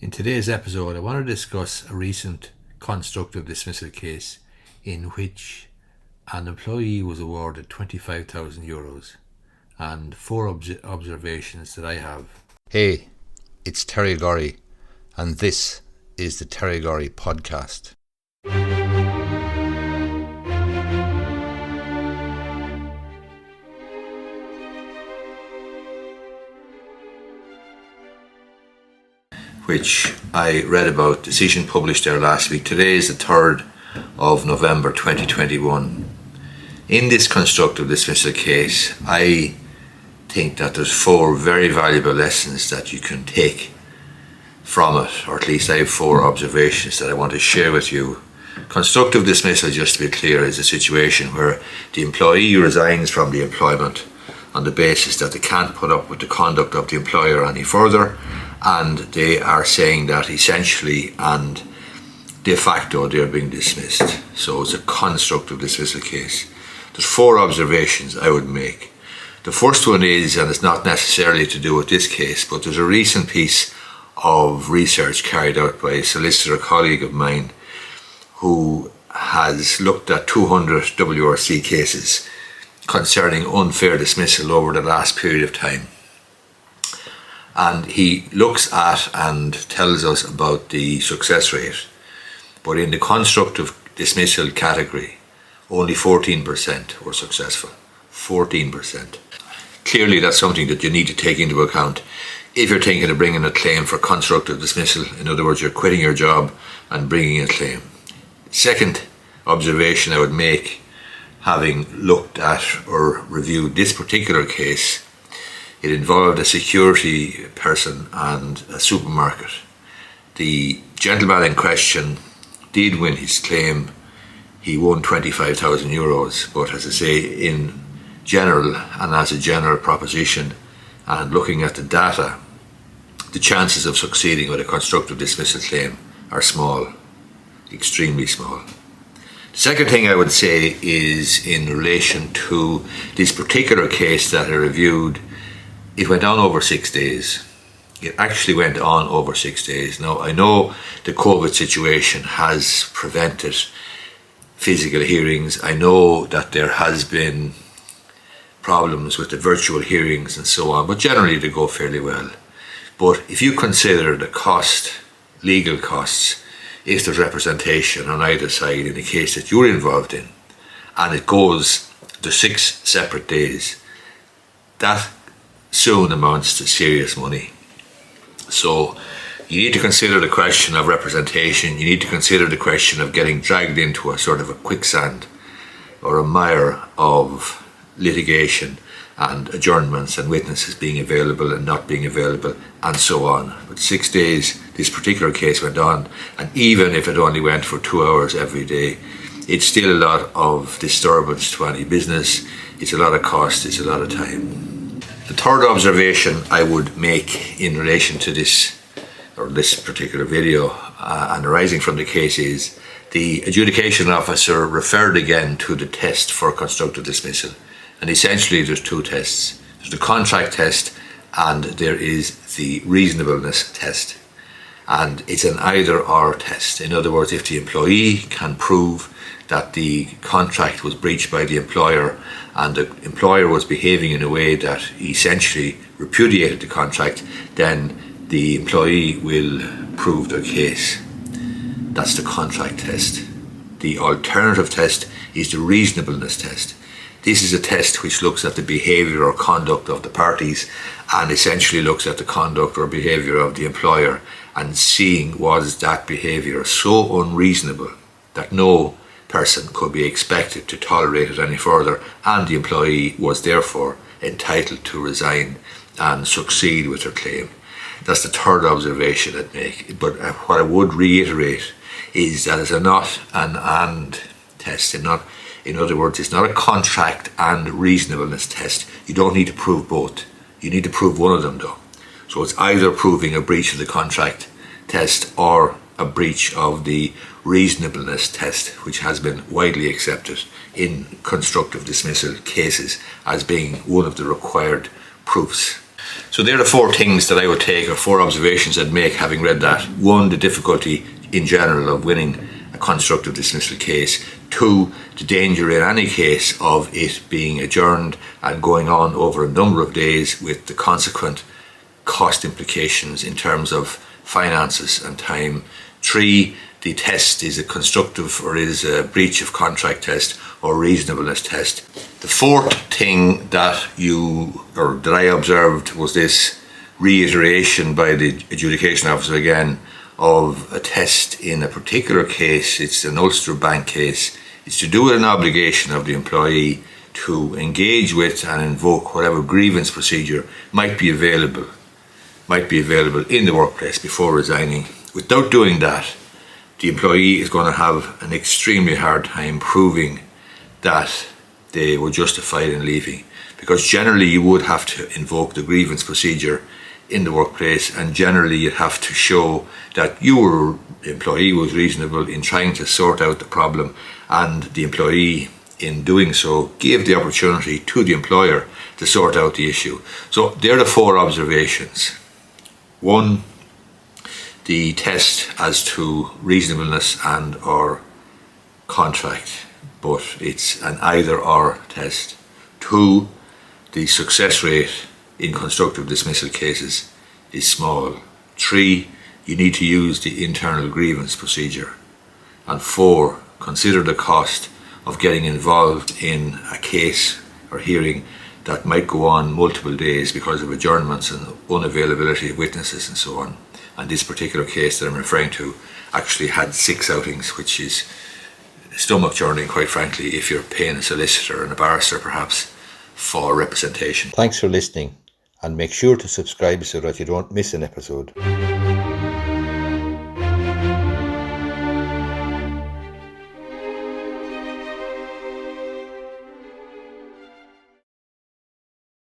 In today's episode, I want to discuss a recent constructive dismissal case in which an employee was awarded €25,000 and four observations that I have. Hey, it's Terry Gorry, and this is the Terry Gorry podcast. Which I read about, decision published there last week. Today is the 3rd of November 2021. In this constructive dismissal case, I think that there's four very valuable lessons that you can take from it, or at least I have four observations that I want to share with you. Constructive dismissal, just to be clear, is a situation where the employee resigns from the employment on the basis that they can't put up with the conduct of the employer any further, and they are saying that essentially and de facto they're being dismissed. So it's a constructive dismissal case. There's four observations I would make. The first one is, and it's not necessarily to do with this case, but there's a recent piece of research carried out by a solicitor colleague of mine who has looked at 200 WRC cases concerning unfair dismissal over the last period of time. And he looks at and tells us about the success rate. But in the constructive dismissal category, only 14% were successful. 14%. Clearly that's something that you need to take into account if you're thinking of bringing a claim for constructive dismissal. In other words, you're quitting your job and bringing a claim. Second observation I would make, having looked at or reviewed this particular case, it involved a security person and a supermarket. The gentleman in question did win his claim. He won €25,000, but as I say, in general and as a general proposition, and looking at the data, the chances of succeeding with a constructive dismissal claim are small, extremely small. The second thing I would say is in relation to this particular case that I reviewed. It went on over 6 days. It actually went on over 6 days. Now, I know the COVID situation has prevented physical hearings. I know that there has been problems with the virtual hearings and so on, but generally they go fairly well. But if you consider the cost, legal costs, if there's representation on either side in the case that you're involved in, and it goes to 6 separate days, that soon amounts to serious money. So you need to consider the question of representation. You need to consider the question of getting dragged into a sort of a quicksand or a mire of litigation and adjournments and witnesses being available and not being available and so on. But 6 days this particular case went on, and even if it only went for 2 hours every day, it's still a lot of disturbance to any business. It's a lot of cost, it's a lot of time. The third observation I would make in relation to this particular video and arising from the case is the adjudication officer referred again to the test for constructive dismissal. And essentially there's two tests. There's the contract test and there is the reasonableness test. And it's an either-or test. In other words, if the employee can prove that the contract was breached by the employer and the employer was behaving in a way that essentially repudiated the contract, then the employee will prove their case. That's the contract test. The alternative test is the reasonableness test. This is a test which looks at the behaviour or conduct of the parties and essentially looks at the conduct or behaviour of the employer and seeing was that behaviour so unreasonable that no person could be expected to tolerate it any further, and the employee was therefore entitled to resign and succeed with their claim. That's the third observation I'd make. But what I would reiterate is that it's a not an and test. In other words, it's not a contract and reasonableness test. You don't need to prove both. You need to prove one of them though. So it's either proving a breach of the contract test or a breach of the reasonableness test, which has been widely accepted in constructive dismissal cases as being one of the required proofs. So there are the four things that I would take, or four observations I'd make having read that. One, the difficulty in general of winning a constructive dismissal case. Two, the danger in any case of it being adjourned and going on over a number of days with the consequent cost implications in terms of finances and time. Three, the test is a constructive or is a breach of contract test or reasonableness test. The fourth thing that I observed was this reiteration by the adjudication officer again of a test in a particular case. It's an Ulster Bank case. It's to do with an obligation of the employee to engage with and invoke whatever grievance procedure might be available in the workplace before resigning. Without doing that, the employee is going to have an extremely hard time proving that they were justified in leaving, because generally you would have to invoke the grievance procedure in the workplace, and generally you'd have to show that your employee was reasonable in trying to sort out the problem, and the employee in doing so gave the opportunity to the employer to sort out the issue. So there are the four observations. One, the test as to reasonableness and or contract, but it's an either or test. Two, the success rate in constructive dismissal cases is small. Three, you need to use the internal grievance procedure. And four, consider the cost of getting involved in a case or hearing that might go on multiple days because of adjournments and unavailability of witnesses and so on. And this particular case that I'm referring to actually had 6 outings, which is stomach churning, quite frankly, if you're paying a solicitor and a barrister perhaps for representation. Thanks for listening, and make sure to subscribe so that you don't miss an episode.